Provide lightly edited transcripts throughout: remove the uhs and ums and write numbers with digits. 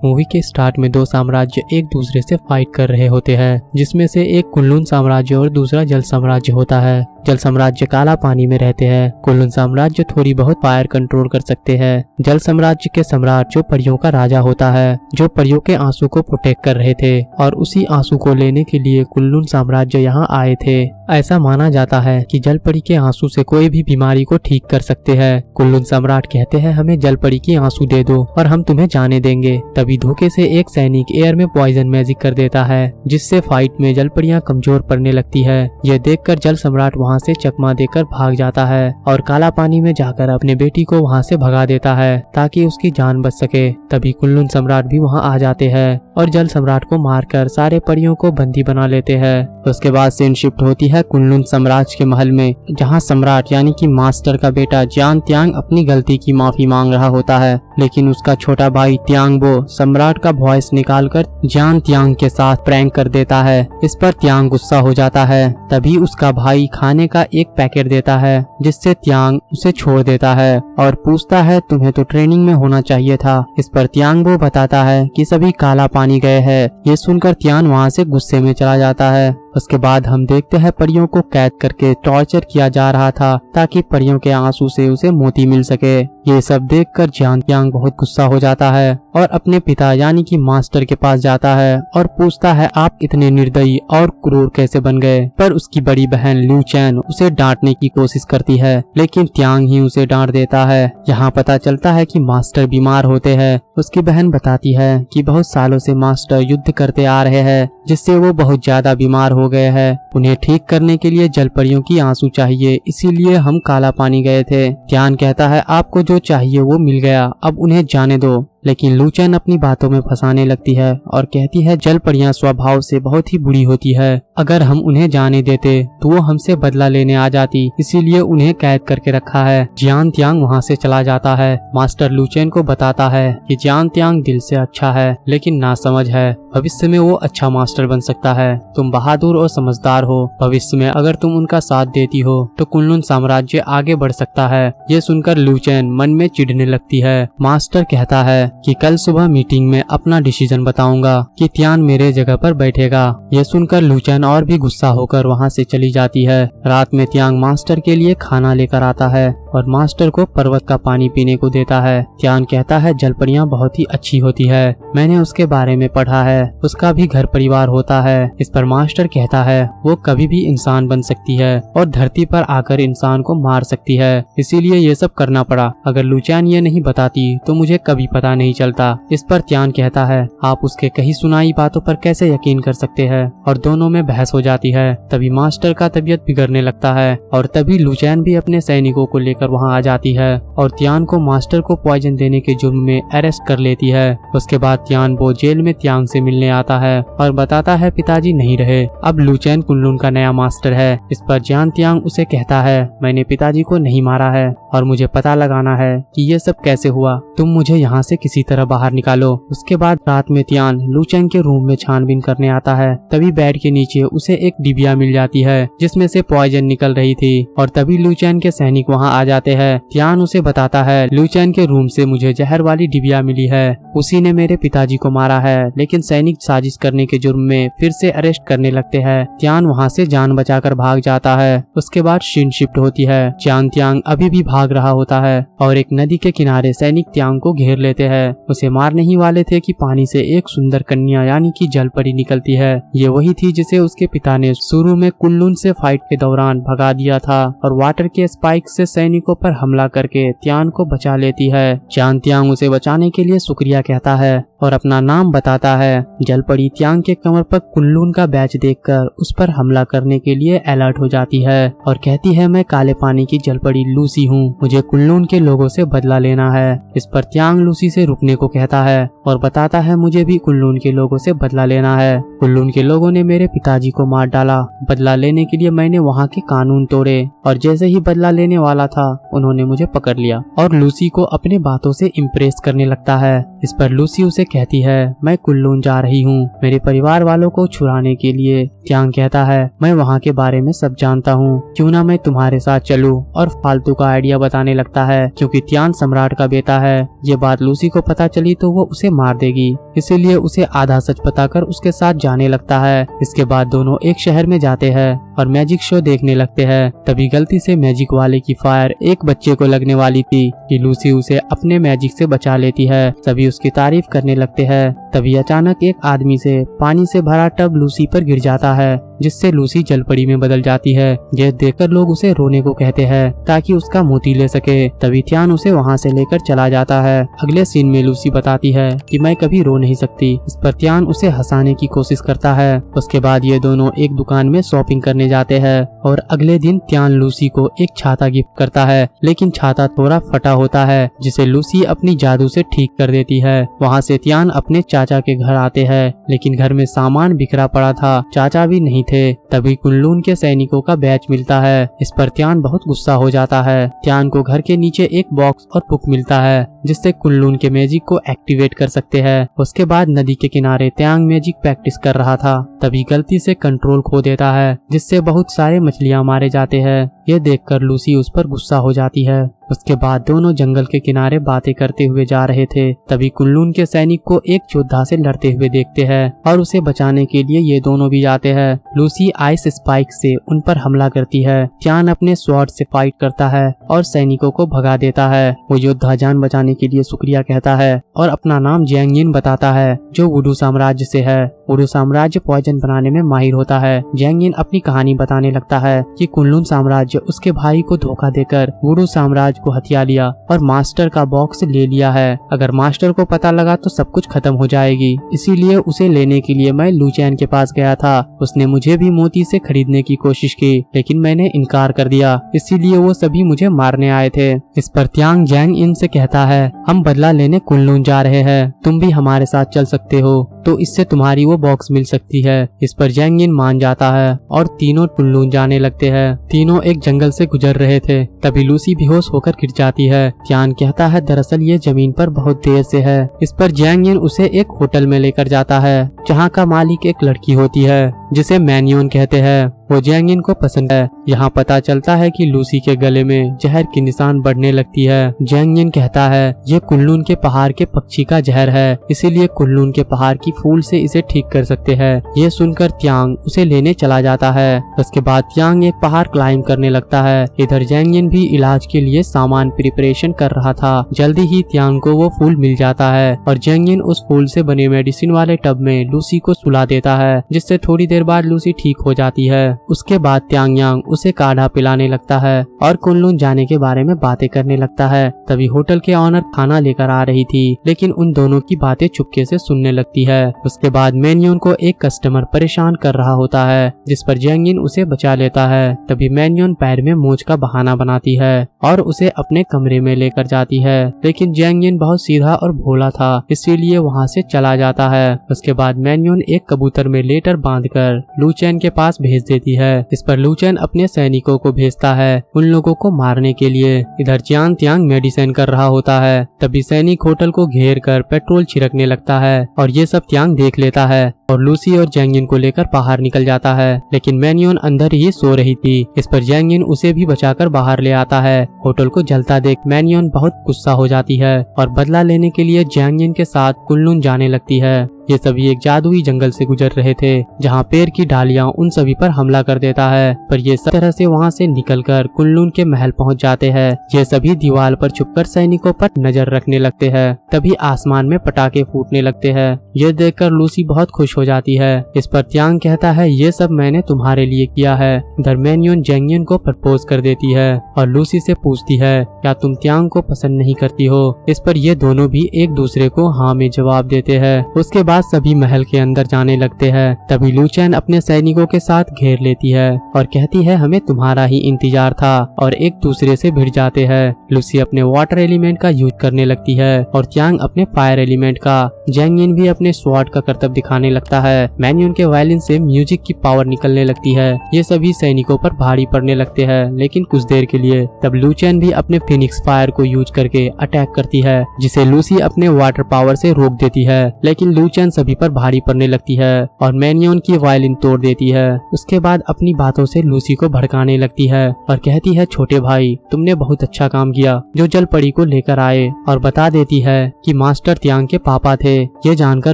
Movie के start में दो साम्राज्य एक दूसरे से फाइट कर रहे होते हैं, जिसमें से एक कुनलुन साम्राज्य और दूसरा जल साम्राज्य होता है। जल साम्राज्य काला पानी में रहते हैं। कुनलुन साम्राज्य थोड़ी बहुत फायर कंट्रोल कर सकते हैं। जल साम्राज्य के सम्राट जो परियों का राजा होता है, जो परियों के आंसू को प्रोटेक्ट कर रहे थे और उसी आंसू को लेने के लिए कुनलुन साम्राज्य यहाँ आए थे। ऐसा माना जाता है कि जल परी के आंसू से कोई भी बीमारी को ठीक कर सकते हैं। कुनलुन सम्राट कहते हैं हमें जल परी की आंसू दे दो और हम तुम्हें जाने देंगे। तभी धोखे से एक सैनिक एयर में पॉइजन मैजिक कर देता है, जिससे फाइट में जल परियां कमजोर पड़ने लगती है। यह देखकर जल सम्राट वहां से चकमा देकर भाग जाता है और काला पानी में जाकर अपने बेटी को वहां से भगा देता है ताकि उसकी जान बच सके। तभी कुनलुन सम्राट भी वहां आ जाते हैं और जल सम्राट को मारकर सारे परियों को बंदी बना लेते हैं। उसके बाद सीन शिफ्ट होती है कुनलुन साम्राज्य के महल में, जहां सम्राट यानी कि मास्टर का बेटा जियान त्यांग अपनी गलती की माफी मांग रहा होता है, लेकिन उसका छोटा भाई त्यांगबो सम्राट का वॉइस निकालकर जियान त्यांग के साथ प्रैंक कर देता है। इस पर त्यांग गुस्सा हो जाता है। तभी उसका भाई खाने का एक पैकेट देता है, जिससे त्यांग उसे छोड़ देता है और पूछता है तुम्हें तो ट्रेनिंग में होना चाहिए था। इस पर त्यांगबो बताता है कि सभी काला पानी गए हैं। ये सुनकर त्यांग वहाँ से गुस्से में चला जाता है। उसके बाद हम देखते हैं परियों को कैद करके टॉर्चर किया जा रहा था ताकि परियों के आंसू से उसे मोती मिल सके। ये सब देखकर जियान त्यांग बहुत गुस्सा हो जाता है और अपने पिता यानी कि मास्टर के पास जाता है और पूछता है आप इतने निर्दयी और क्रूर कैसे बन गए। पर उसकी बड़ी बहन ल्यू चैन उसे डांटने की कोशिश करती है, लेकिन त्यांग ही उसे डांट देता है। यहाँ पता चलता है कि मास्टर बीमार होते हैं। उसकी बहन बताती है कि बहुत सालों से मास्टर युद्ध करते आ रहे हैं, जिससे वो बहुत ज्यादा बीमार हो गए हैं। उन्हें ठीक करने के लिए जल परियों की आंसू चाहिए, इसीलिए हम काला पानी गए थे। त्यांग कहता है आपको जो चाहिए वो मिल गया, अब उन्हें जाने दो। लेकिन लू चैन अपनी बातों में फंसाने लगती है और कहती है जल परियां स्वभाव से बहुत ही बुरी होती है। अगर हम उन्हें जाने देते तो वो हमसे बदला लेने आ जाती, इसीलिए उन्हें कैद करके रखा है। जियान त्यांग वहाँ से चला जाता है। मास्टर लू चैन को बताता है कि जियान त्यांग दिल से अच्छा है, लेकिन नासमझ है। भविष्य में वो अच्छा मास्टर बन सकता है। तुम बहादुर और समझदार हो। भविष्य में अगर तुम उनका साथ देती हो तो कुनलुन साम्राज्य आगे बढ़ सकता है। ये सुनकर लू चैन मन में चिढ़ने लगती है। मास्टर कहता है कि कल सुबह मीटिंग में अपना डिसीजन बताऊंगा कि त्यांग मेरे जगह पर बैठेगा। ये सुनकर लू चैन और भी गुस्सा होकर वहाँ से चली जाती है। रात में त्यांग मास्टर के लिए खाना लेकर आता है और मास्टर को पर्वत का पानी पीने को देता है। त्यांग कहता है जलपरियां बहुत ही अच्छी होती है, मैंने उसके बारे में पढ़ा है, उसका भी घर परिवार होता है। इस पर मास्टर कहता है वो कभी भी इंसान बन सकती है और धरती पर आकर इंसान को मार सकती है, इसीलिए ये सब करना पड़ा। अगर लू चैन ये नहीं बताती तो मुझे कभी पता नहीं चलता। इस पर त्यांग कहता है आप उसके कही सुनाई बातों पर कैसे यकीन कर सकते हैं, और दोनों में बहस हो जाती है। तभी मास्टर का तबीयत बिगड़ने लगता है और तभी लू चैन भी अपने सैनिकों को लेकर वहां आ जाती है और त्यांग को मास्टर को पॉइजन देने के जुर्म में अरेस्ट कर लेती है। उसके बाद त्यांगबो जेल में त्यांग से मिलने आता है और बताता है पिताजी नहीं रहे, अब लू चैन कुनलुन का नया मास्टर है। इस पर जियान त्यांग उसे कहता है मैंने पिताजी को नहीं मारा है और मुझे पता लगाना है कि ये सब कैसे हुआ, तुम मुझे यहाँ से किसी तरह बाहर निकालो। उसके बाद रात में त्यांग लू चैन के रूम में छानबीन करने आता है। तभी बेड के नीचे उसे एक डिबिया मिल जाती है जिसमें से पॉइजन निकल रही थी और तभी लू चैन के सैनिक वहाँ आ जाते हैं। त्यांग उसे बताता है लू चैन के रूम से मुझे जहर वाली डिबिया मिली है, उसी ने मेरे पिताजी को मारा है, लेकिन सैनिक साजिश करने के जुर्म में फिर से अरेस्ट करने लगते हैं। त्यांग वहाँ से जान बचाकर भाग जाता है। उसके बाद सीन शिफ्ट होती है। जियान त्यांग अभी भी भाग रहा होता है और एक नदी के किनारे सैनिक त्यांग को घेर लेते हैं। उसे मारने ही वाले थे कि पानी से एक सुंदर कन्या यानी कि जलपरी निकलती है। ये वही थी जिसे उसके पिता ने शुरू में कुनलुन से फाइट के दौरान भगा दिया था और वाटर के स्पाइक से सैनिकों पर हमला करके त्यांग को बचा लेती है। जियान त्यांग उसे बचाने के लिए शुक्रिया कहता है और अपना नाम बताता है। जलपरी त्यांग के कमर पर कुनलुन का बैच देखकर उस पर हमला करने के लिए अलर्ट हो जाती है और कहती है मैं काले पानी की जलपरी लूसी हूँ, मुझे कुनलुन के लोगों से बदला लेना है। इस पर त्यांग लूसी से रुकने को कहता है और बताता है मुझे भी कुनलुन के लोगों से बदला लेना है। कुनलुन के लोगों ने मेरे पिताजी को मार डाला, बदला लेने के लिए मैंने वहाँ के कानून तोड़े और जैसे ही बदला लेने वाला था उन्होंने मुझे पकड़ लिया। और लूसी को अपने बातों से इम्प्रेस करने लगता है। इस पर लूसी उसे कहती है मैं कुनलुन जा रही हूँ मेरे परिवार वालों को छुड़ाने के लिए। त्यांग कहता है मैं वहाँ के बारे में सब जानता हूँ, क्यों ना मैं तुम्हारे साथ चलूं, और फालतू का आइडिया बताने लगता है क्योंकि त्यान सम्राट का बेटा है। ये बात लूसी को पता चली तो वो उसे मार देगी, इसीलिए उसे आधा सच बताकर उसके साथ जाने लगता है। इसके बाद दोनों एक शहर में जाते हैं और मैजिक शो देखने लगते हैं। तभी गलती से मैजिक वाले की फायर एक बच्चे को लगने वाली थी कि लूसी उसे अपने मैजिक से बचा लेती है। सभी उसकी तारीफ करने लगते हैं। तभी अचानक एक आदमी से पानी से भरा टब लूसी पर गिर जाता है, जिससे लूसी जलपरी में बदल जाती है। यह देखकर लोग उसे रोने को कहते हैं ताकि उसका मोती ले सके। तभी त्यान उसे वहाँ से लेकर चला जाता है। अगले सीन में लूसी बताती है कि मैं कभी रो नहीं सकती। इस पर त्यान उसे हंसाने की कोशिश करता है। उसके बाद ये दोनों एक दुकान में शॉपिंग करने जाते हैं और अगले दिन त्यान लूसी को एक छाता गिफ्ट करता है, लेकिन छाता थोड़ा फटा होता है जिसे लूसी अपनी जादू से ठीक कर देती है। वहाँ से त्यान अपने चाचा के घर आते हैं, लेकिन घर में सामान बिखरा पड़ा था, चाचा भी नहीं थे। तभी कुनलुन के सैनिकों का बैच मिलता है। इस पर त्यान बहुत गुस्सा हो जाता है। त्यान को घर के नीचे एक बॉक्स और बुक मिलता है जिससे कुनलुन के मैजिक को एक्टिवेट कर सकते हैं। उसके बाद नदी के किनारे त्यांग मैजिक प्रैक्टिस कर रहा था, तभी गलती से कंट्रोल खो देता है जिससे बहुत सारे मछलियां मारे जाते हैं। यह देखकर लूसी उस पर गुस्सा हो जाती है। उसके बाद दोनों जंगल के किनारे बातें करते हुए जा रहे थे। तभी कुनलुन के सैनिक को एक योद्धा से लड़ते हुए देखते हैं और उसे बचाने के लिए ये दोनों भी जाते हैं। लूसी आइस स्पाइक से उन पर हमला करती है। त्यान अपने स्वॉर्ड से फाइट करता है और सैनिकों को भगा देता है। वो योद्धा जान बचाने के लिए शुक्रिया कहता है और अपना नाम जैंगिन बताता है जो वुडू साम्राज्य से है। वुडू साम्राज्य पॉइजन बनाने में माहिर होता है। जैंगिन अपनी कहानी बताने लगता है कि कुनलुन साम्राज्य उसके भाई को धोखा देकर वुडू साम्राज्य को हथिया लिया और मास्टर का बॉक्स ले लिया है। अगर मास्टर को पता लगा तो सब कुछ खत्म हो जाएगी, इसीलिए उसे लेने के लिए मैं लूचैन के पास गया था। उसने मुझे भी मोती से खरीदने की कोशिश की, लेकिन मैंने इनकार कर दिया, इसीलिए वो सभी मुझे मारने आए थे। इस पर त्यांग जैंग इन से कहता है हम बदला लेने कुनलुन जा रहे हैं, तुम भी हमारे साथ चल सकते हो तो इससे तुम्हारी वो बॉक्स मिल सकती है। इस पर जैंग इन मान जाता है और तीनों कुनलुन जाने लगते हैं। तीनों एक जंगल से गुजर रहे थे, तभी लूसी बेहोश होकर गिर जाती है। त्यान कहता है दरअसल ये जमीन पर बहुत देर से है। इस पर जैंग इन उसे एक होटल में लेकर जाता है जहाँ का मालिक एक लड़की होती है जिसे मैन्योन कहते हैं। वो जैंग इन को पसंद है। यहाँ पता चलता है कि लूसी के गले में जहर की निशान बढ़ने लगती है। जैंग इन कहता है ये कुनलुन के पहाड़ के पक्षी का जहर है, इसीलिए कुनलुन के पहाड़ की फूल से इसे ठीक कर सकते हैं। ये सुनकर त्यांग उसे लेने चला जाता है। उसके बाद त्यांग एक पहाड़ क्लाइंब करने लगता है। इधर जैंग इन भी इलाज के लिए सामान प्रिपरेशन कर रहा था। जल्दी ही त्यांग को वो फूल मिल जाता है और जैंग इन उस फूल से बने मेडिसिन वाले टब में लूसी को सुला देता है, जिससे थोड़ी देर बाद लूसी ठीक हो जाती है। उसके बाद त्यांग यांग उसे काढ़ा पिलाने लगता है और कुनलुन जाने के बारे में बातें करने लगता है। तभी होटल के ऑनर खाना लेकर आ रही थी, लेकिन उन दोनों की बातें चुपके से सुनने लगती है। उसके बाद मैन्योन को एक कस्टमर परेशान कर रहा होता है, जिस पर जैंग इन उसे बचा लेता है। तभी मैन्योन पैर में मोच का बहाना बनाती है और उसे अपने कमरे में लेकर जाती है, लेकिन जैंग इन बहुत सीधा और भोला था, इसीलिए वहाँ से चला जाता है। उसके बाद मैन्योन एक कबूतर में लेटर बांधकर लूचैन के पास भेज देती है। इस पर लूचैन अपने सैनिकों को भेजता है उन लोगों को मारने के लिए। इधर चियान त्यांग मेडिसिन कर रहा होता है। तभी सैनिक होटल को घेर कर पेट्रोल छिड़कने लगता है और ये सब त्यांग देख लेता है और लूसी और जैंग इन को लेकर बाहर निकल जाता है, लेकिन मैन्योन अंदर ही सो रही थी। इस पर जैंग इन उसे भी बचाकर बाहर ले आता है। होटल को जलता देख मैन्योन बहुत गुस्सा हो जाती है और बदला लेने के लिए जैंग इन के साथ कुनलुन जाने लगती है। ये सभी एक जादुई जंगल से गुजर रहे थे जहाँ पेड़ की डालियां उन सभी पर हमला कर देता है, पर ये सब तरह से वहाँ से निकलकर कुनलुन के महल पहुँच जाते हैं। ये सभी दीवार पर छुपकर सैनिकों पर नजर रखने लगते हैं। तभी आसमान में पटाखे फूटने लगते हैं। ये देखकर लूसी बहुत खुश हो जाती है। इस पर त्यांग कहता है ये सब मैंने तुम्हारे लिए किया है। इधर मैन्योन जैंग इन को प्रपोज कर देती है और लूसी से पूछती है क्या तुम त्यांग को पसंद नहीं करती हो। इस पर ये दोनों भी एक दूसरे को हाँ में जवाब देते हैं। उसके बाद सभी महल के अंदर जाने लगते हैं। तभी लू चेन अपने सैनिकों के साथ घेर लेती है और कहती है हमें तुम्हारा ही इंतजार था, और एक दूसरे से भिड़ जाते हैं। लूसी अपने वाटर एलिमेंट का यूज करने लगती है और त्यांग अपने फायर एलिमेंट का। जैंग यिन भी अपने स्वॉर्ड का करतब दिखाने लगता है। मैन्यून के वायलिन से म्यूजिक की पावर निकलने लगती है। ये सभी सैनिकों पर भारी पड़ने लगते हैं, लेकिन कुछ देर के लिए। तब लू चेन भी अपने फिनिक्स फायर को यूज करके अटैक करती है, जिसे लूसी अपने वाटर पावर से रोक देती है। लेकिन लू चेन सभी पर भारी पड़ने लगती है और मैन्यून की वायलिन तोड़ देती है। उसके बाद अपनी बातों से लूसी को भड़काने लगती है और कहती है छोटे भाई तुमने बहुत अच्छा काम किया जो जल परी को लेकर आए, और बता देती है कि मास्टर त्यांग के पापा थे। ये जानकर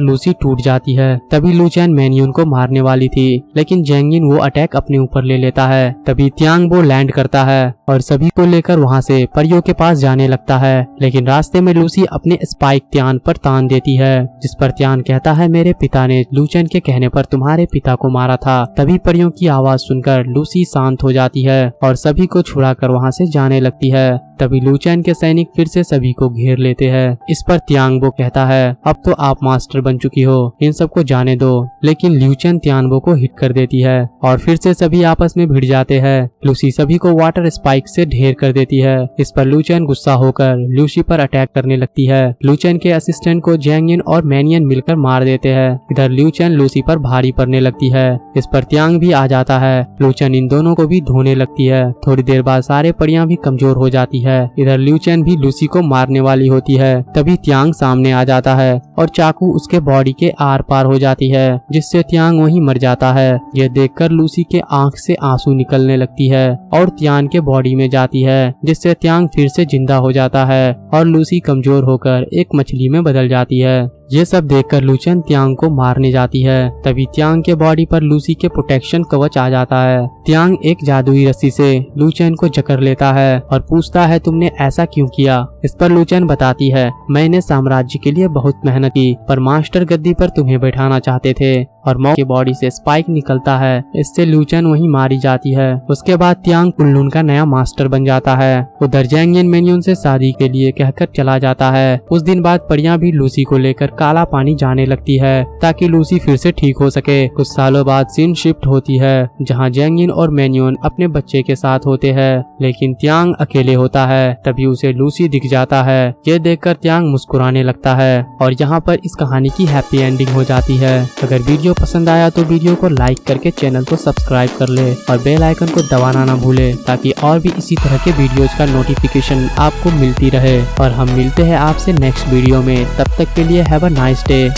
लूसी टूट जाती है। तभी लू चेन मैन्यून को मारने वाली थी, लेकिन जैंग यिन वो अटैक अपने ऊपर ले लेता है। तभी त्यांग वो लैंड करता है और सभी को लेकर वहाँ से परियों के पास जाने लगता है। लेकिन रास्ते में लूसी अपने स्पाइक त्यान पर तान देती है, जिस पर त्यान कहता है मेरे पिता ने लू चेन के कहने पर तुम्हारे पिता को मारा था। तभी परियों की आवाज सुनकर लूसी शांत हो जाती है और सभी को छुड़ाकर वहाँ से जाने लगती है। तभी लू चेन के सैनिक फिर से सभी को घेर लेते हैं। इस पर त्यांगबो कहता है अब तो आप मास्टर बन चुकी हो, इन सबको जाने दो। लेकिन लू चेन त्यांगबो को हिट कर देती है और फिर से सभी आपस में भिड़ जाते हैं। लूसी सभी को वाटर स्पाइक से ढेर कर देती है। इस पर लू चेन गुस्सा होकर लूसी पर अटैक करने लगती है। लू चेन के असिस्टेंट को जैंग यिन और मैनियन मिलकर मार देते हैं। इधर लू चेन लूसी पर भारी पड़ने लगती है। इस पर त्यांग भी आ जाता है। लू चेन इन दोनों को भी धोने लगती है। थोड़ी देर बाद सारे परियां भी कमजोर हो जाती है। इधर लू चेन भी लूसी को मारने वाली होती है। तभी त्यांग सामने आ जाता है और चाकू उसके बॉडी के आर पार हो जाती है, जिससे त्यांग वहीं मर जाता है। यह देखकर लूसी के आंख से आंसू निकलने लगती है और त्यांग के बॉडी में जाती है, जिससे त्यांग फिर से जिंदा हो जाता है और लूसी कमजोर होकर एक मछली में बदल जाती है। ये सब देखकर लू चेन त्यांग को मारने जाती है। तभी त्यांग के बॉडी पर लूसी के प्रोटेक्शन कवच आ जाता है। त्यांग एक जादुई रस्सी से लू चेन को जकड़ लेता है और पूछता है तुमने ऐसा क्यों किया। इस पर लू चेन बताती है मैंने साम्राज्य के लिए बहुत मेहनत की, पर मास्टर गद्दी पर तुम्हें बैठाना चाहते थे, और मौ के बॉडी से स्पाइक निकलता है। इससे लू चेन वहीं मारी जाती है। उसके बाद त्यांग कुनलुन का नया मास्टर बन जाता है। उधर जैंग यिन मैन्यून से शादी के लिए कहकर चला जाता है। उस दिन बाद परियां भी लूसी को लेकर काला पानी जाने लगती है, ताकि लूसी फिर से ठीक हो सके। कुछ सालों बाद सीन शिफ्ट होती है, जहाँ जैंग यिन और मैन्यून अपने बच्चे के साथ होते हैं, लेकिन त्यांग अकेले होता है। तभी उसे लूसी दिख जाता है। ये देखकर त्यांग मुस्कुराने लगता है और यहाँ पर इस कहानी की हैप्पी एंडिंग हो जाती है। अगर वीडियो पसंद आया तो वीडियो को लाइक करके चैनल को सब्सक्राइब कर ले और बेल आइकन को दबाना ना भूले, ताकि और भी इसी तरह के वीडियोज का नोटिफिकेशन आपको मिलती रहे। और हम मिलते हैं आपसे नेक्स्ट वीडियो में। तब तक के लिए हैव अ नाइस डे।